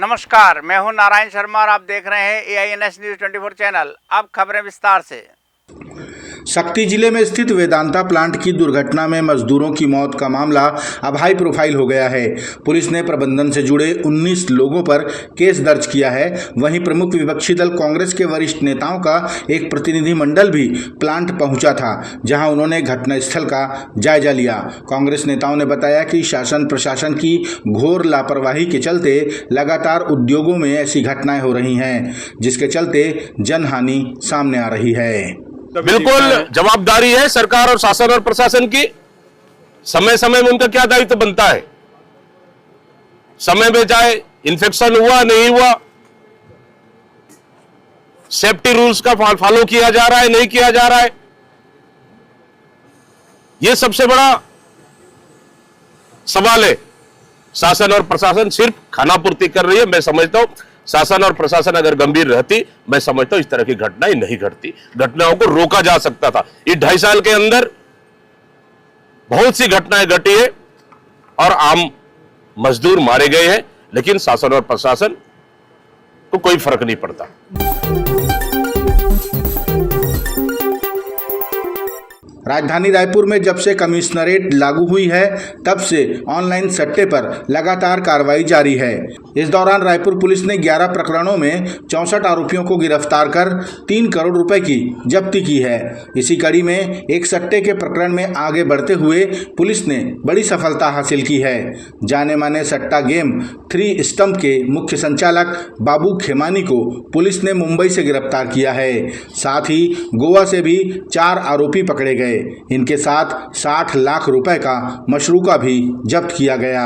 नमस्कार, मैं हूं नारायण शर्मा और आप देख रहे हैं AINS न्यूज़ 24 चैनल। अब खबरें विस्तार से। शक्ति जिले में स्थित वेदांता प्लांट की दुर्घटना में मजदूरों की मौत का मामला अब हाई प्रोफाइल हो गया है। पुलिस ने प्रबंधन से जुड़े 19 लोगों पर केस दर्ज किया है। वहीं प्रमुख विपक्षी दल कांग्रेस के वरिष्ठ नेताओं का एक प्रतिनिधिमंडल भी प्लांट पहुंचा था, जहां उन्होंने घटनास्थल का जायजा लिया। कांग्रेस नेताओं ने बताया कि शासन प्रशासन की घोर लापरवाही के चलते लगातार उद्योगों में ऐसी घटनाएं हो रही हैं, जिसके चलते जनहानि सामने आ रही है। बिल्कुल जवाबदारी है सरकार और शासन और प्रशासन की। समय समय में उनका क्या दायित्व बनता है, समय में चाहे इन्फेक्शन हुआ नहीं हुआ, सेफ्टी रूल्स का फॉलो किया जा रहा है नहीं किया जा रहा है, यह सबसे बड़ा सवाल है। शासन और प्रशासन सिर्फ खानापूर्ति कर रही है। मैं समझता हूं शासन और प्रशासन अगर गंभीर रहती, मैं समझता हूं इस तरह की घटनाएं नहीं घटती, घटनाओं को रोका जा सकता था। इस 2.5 साल के अंदर बहुत सी घटनाएं घटी है और आम मजदूर मारे गए हैं, लेकिन शासन और प्रशासन को कोई फर्क नहीं पड़ता। राजधानी रायपुर में जब से कमिश्नरेट लागू हुई है, तब से ऑनलाइन सट्टे पर लगातार कार्रवाई जारी है। इस दौरान रायपुर पुलिस ने 11 प्रकरणों में 64 आरोपियों को गिरफ्तार कर 3 करोड़ रुपए की जब्ती की है। इसी कड़ी में एक सट्टे के प्रकरण में आगे बढ़ते हुए पुलिस ने बड़ी सफलता हासिल की है। जाने माने सट्टा गेम 3 स्टंप के मुख्य संचालक बाबू खेमानी को पुलिस ने मुंबई से गिरफ्तार किया है। साथ ही गोवा से भी 4 आरोपी पकड़े गए। इनके साथ 60 लाख रुपए का मशरूका भी जब्त किया गया।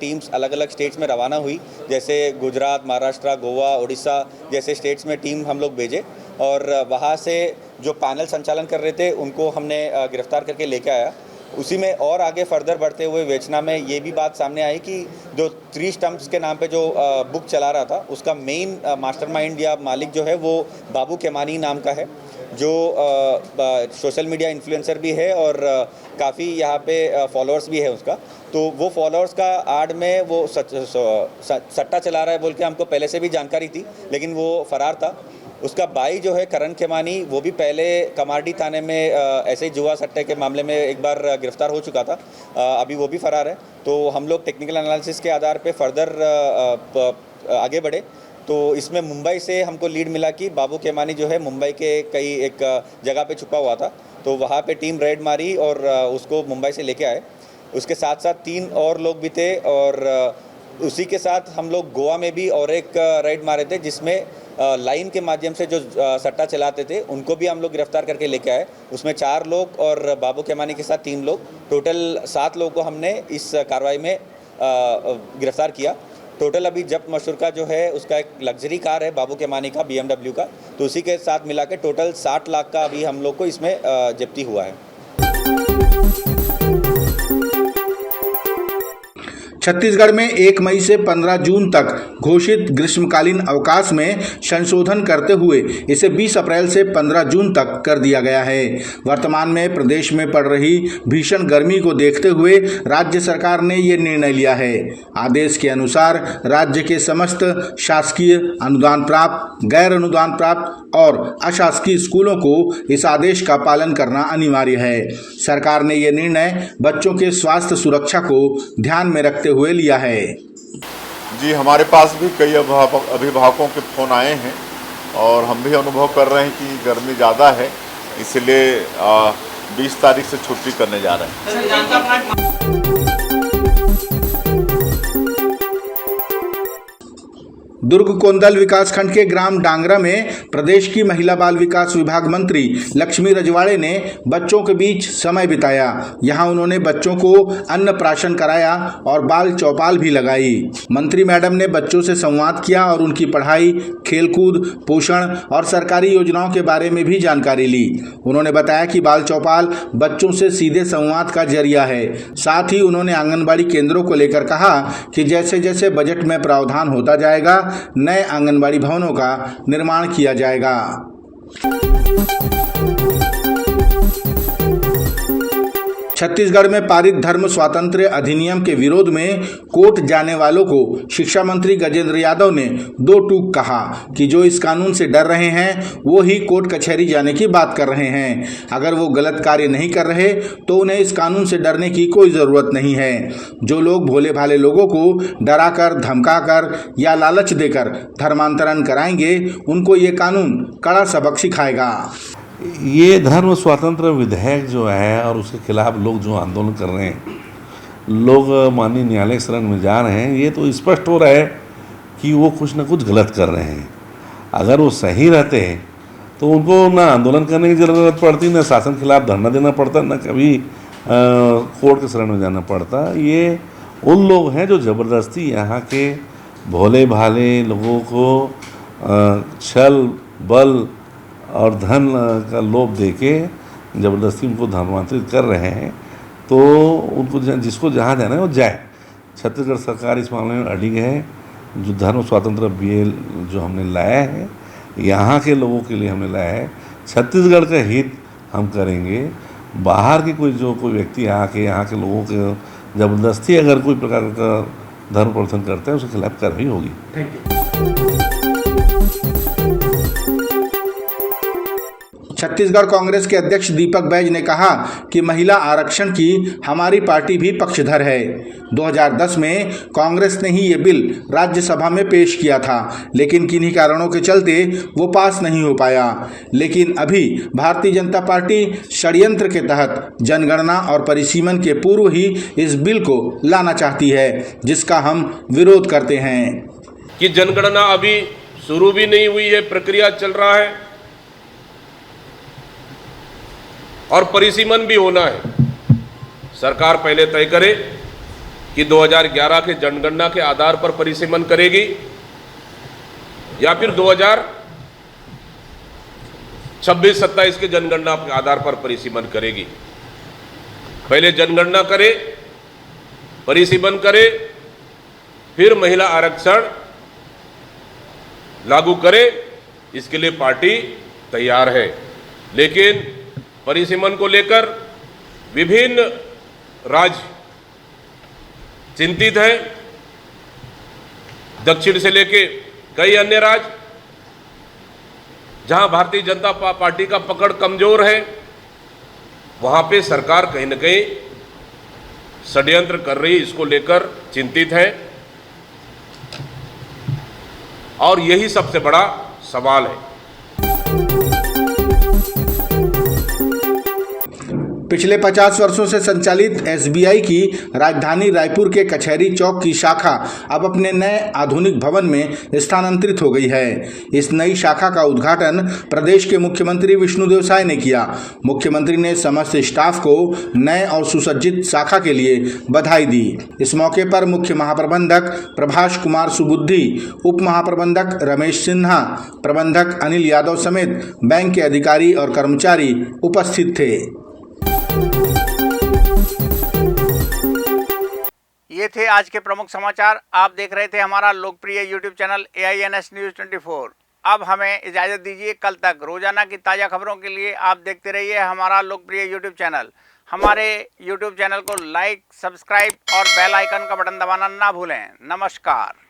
टीम्स अलग अलग स्टेट्स में रवाना हुई, जैसे गुजरात, महाराष्ट्र, गोवा, उड़ीसा जैसे स्टेट्स में टीम हम लोग भेजे और वहाँ से जो पैनल संचालन कर रहे थे उनको हमने गिरफ्तार करके लेके आया। उसी में और आगे फर्दर बढ़ते हुए विवेचना में ये भी बात सामने आई कि जो 3 स्टंप्स के नाम पे जो बुक चला रहा था, उसका मेन मास्टरमाइंड या मालिक जो है वो बाबू खेमानी नाम का है, जो सोशल मीडिया इन्फ्लुएंसर भी है और काफ़ी यहाँ पे फॉलोअर्स भी है उसका। तो वो फॉलोअर्स का आड़ में वो सट्टा चला रहा है बोल के हमको पहले से भी जानकारी थी, लेकिन वो फरार था। उसका भाई जो है करण खेमानी, वो भी पहले कमारडी थाने में ऐसे ही जुआ सट्टे के मामले में एक बार गिरफ्तार हो चुका था, अभी वो भी फरार है। तो हम लोग टेक्निकल एनालिसिस के आधार पे फर्दर आगे बढ़े, तो इसमें मुंबई से हमको लीड मिला कि बाबू खेमानी जो है मुंबई के कई एक जगह पे छुपा हुआ था, तो वहाँ पे टीम रेड मारी और उसको मुंबई से लेके आए। उसके साथ साथ 3 और लोग भी थे और उसी के साथ हम लोग गोवा में भी और एक रेड मारे थे, जिसमें लाइन के माध्यम से जो सट्टा चलाते थे उनको भी हम लोग गिरफ्तार करके लेके आए। उसमें 4 लोग और बाबू खेमानी के साथ 3 लोग, टोटल 7 लोगों को हमने इस कार्रवाई में गिरफ्तार किया। टोटल अभी जब्त मशरूका जो है उसका एक लग्जरी कार है बाबू खेमानी का, BMW का, तो उसी के साथ मिला के टोटल 60 लाख का अभी हम लोग को इसमें जब्ती हुआ है। छत्तीसगढ़ में 1 मई से 15 जून तक घोषित ग्रीष्मकालीन अवकाश में संशोधन करते हुए इसे 20 अप्रैल से 15 जून तक कर दिया गया है। वर्तमान में प्रदेश में पड़ रही भीषण गर्मी को देखते हुए राज्य सरकार ने ये निर्णय लिया है। आदेश के अनुसार राज्य के समस्त शासकीय, अनुदान प्राप्त, गैर अनुदान प्राप्त और अशासकीय स्कूलों को इस आदेश का पालन करना अनिवार्य है। सरकार ने यह निर्णय बच्चों के स्वास्थ्य सुरक्षा को ध्यान में रखते हुए लिया है। जी, हमारे पास भी कई अभिभावकों के फोन आए हैं और हम भी अनुभव कर रहे हैं कि गर्मी ज़्यादा है, इसलिए 20 तारीख से छुट्टी करने जा रहे हैं। दुर्ग कोंदल विकासखंड के ग्राम डांगरा में प्रदेश की महिला बाल विकास विभाग मंत्री लक्ष्मी रजवाड़े ने बच्चों के बीच समय बिताया। यहां उन्होंने बच्चों को अन्नप्राशन कराया और बाल चौपाल भी लगाई। मंत्री मैडम ने बच्चों से संवाद किया और उनकी पढ़ाई, खेलकूद, पोषण और सरकारी योजनाओं के बारे में भी जानकारी ली। उन्होंने बताया कि बाल चौपाल बच्चों से सीधे संवाद का जरिया है। साथ ही उन्होंने आंगनबाड़ी केंद्रों को लेकर कहा कि जैसे जैसे बजट में प्रावधान होता जाएगा, नए आंगनबाड़ी भवनों का निर्माण किया जाएगा। छत्तीसगढ़ में पारित धर्म स्वातंत्र्य अधिनियम के विरोध में कोर्ट जाने वालों को शिक्षा मंत्री गजेंद्र यादव ने दो टूक कहा कि जो इस कानून से डर रहे हैं वो ही कोर्ट कचहरी जाने की बात कर रहे हैं। अगर वो गलत कार्य नहीं कर रहे तो उन्हें इस कानून से डरने की कोई ज़रूरत नहीं है। जो लोग भोले भाले लोगों को डराकर, धमकाकर या लालच देकर धर्मांतरण कराएंगे उनको ये कानून कड़ा सबक सिखाएगा। ये धर्म स्वतंत्र विधेयक जो है और उसके खिलाफ लोग जो आंदोलन कर रहे हैं, लोग माननीय न्यायालय शरण में जा रहे हैं, ये तो स्पष्ट हो रहा है कि वो कुछ ना कुछ गलत कर रहे हैं। अगर वो सही रहते हैं तो उनको ना आंदोलन करने की ज़रूरत पड़ती, ना शासन के खिलाफ धरना देना पड़ता, ना कभी कोर्ट के शरण में जाना पड़ता। ये उन लोग हैं जो ज़बरदस्ती यहाँ के भोले भाले लोगों को छल बल और धन का लोभ देके ज़बरदस्ती उनको धर्मांतरित कर रहे हैं। तो उनको जिसको जहाँ जाना है वो जाए। छत्तीसगढ़ सरकार इस मामले में अडिग है। जो धर्म स्वातंत्र्य बिल जो हमने लाया है, यहाँ के लोगों के लिए हमने लाया है, छत्तीसगढ़ का हित हम करेंगे। बाहर की कोई व्यक्ति आके यहाँ के लोगों के ज़बरदस्ती अगर कोई प्रकार का धर्म प्रवर्तन करता है उसके खिलाफ कार्रवाई होगी। Thank you. छत्तीसगढ़ कांग्रेस के अध्यक्ष दीपक बैज ने कहा कि महिला आरक्षण की हमारी पार्टी भी पक्षधर है। 2010 में कांग्रेस ने ही ये बिल राज्यसभा में पेश किया था, लेकिन किन्हीं कारणों के चलते वो पास नहीं हो पाया। लेकिन अभी भारतीय जनता पार्टी षड्यंत्र के तहत जनगणना और परिसीमन के पूर्व ही इस बिल को लाना चाहती है, जिसका हम विरोध करते हैं। कि जनगणना अभी शुरू भी नहीं हुई है, प्रक्रिया चल रहा है और परिसीमन भी होना है। सरकार पहले तय करे कि 2011 के जनगणना के आधार पर परिसीमन करेगी या फिर 2026-27 के जनगणना के आधार पर परिसीमन करेगी। पहले जनगणना करे, परिसीमन करे, फिर महिला आरक्षण लागू करे। इसके लिए पार्टी तैयार है। लेकिन परिसीमन को लेकर विभिन्न राज्य चिंतित हैं। दक्षिण से लेके कई अन्य राज्य जहां भारतीय जनता पार्टी का पकड़ कमजोर है, वहां पे सरकार कहीं न कहीं षड्यंत्र कर रही है, इसको लेकर चिंतित है। और यही सबसे बड़ा सवाल है। पिछले 50 वर्षों से संचालित एसबीआई की राजधानी रायपुर के कचहरी चौक की शाखा अब अपने नए आधुनिक भवन में स्थानांतरित हो गई है। इस नई शाखा का उद्घाटन प्रदेश के मुख्यमंत्री विष्णुदेव साय ने किया। मुख्यमंत्री ने समस्त स्टाफ को नए और सुसज्जित शाखा के लिए बधाई दी। इस मौके पर मुख्य महाप्रबंधक प्रभाष कुमार सुबुद्धि, उप महाप्रबंधक रमेश सिन्हा, प्रबंधक अनिल यादव समेत बैंक के अधिकारी और कर्मचारी उपस्थित थे। ये थे आज के प्रमुख समाचार। आप देख रहे थे हमारा लोकप्रिय यूट्यूब चैनल AINS न्यूज़ 24। अब हमें इजाज़त दीजिए। कल तक रोजाना की ताज़ा खबरों के लिए आप देखते रहिए हमारा लोकप्रिय यूट्यूब चैनल। हमारे यूट्यूब चैनल को लाइक, सब्सक्राइब और बेल आइकन का बटन दबाना ना भूलें। नमस्कार।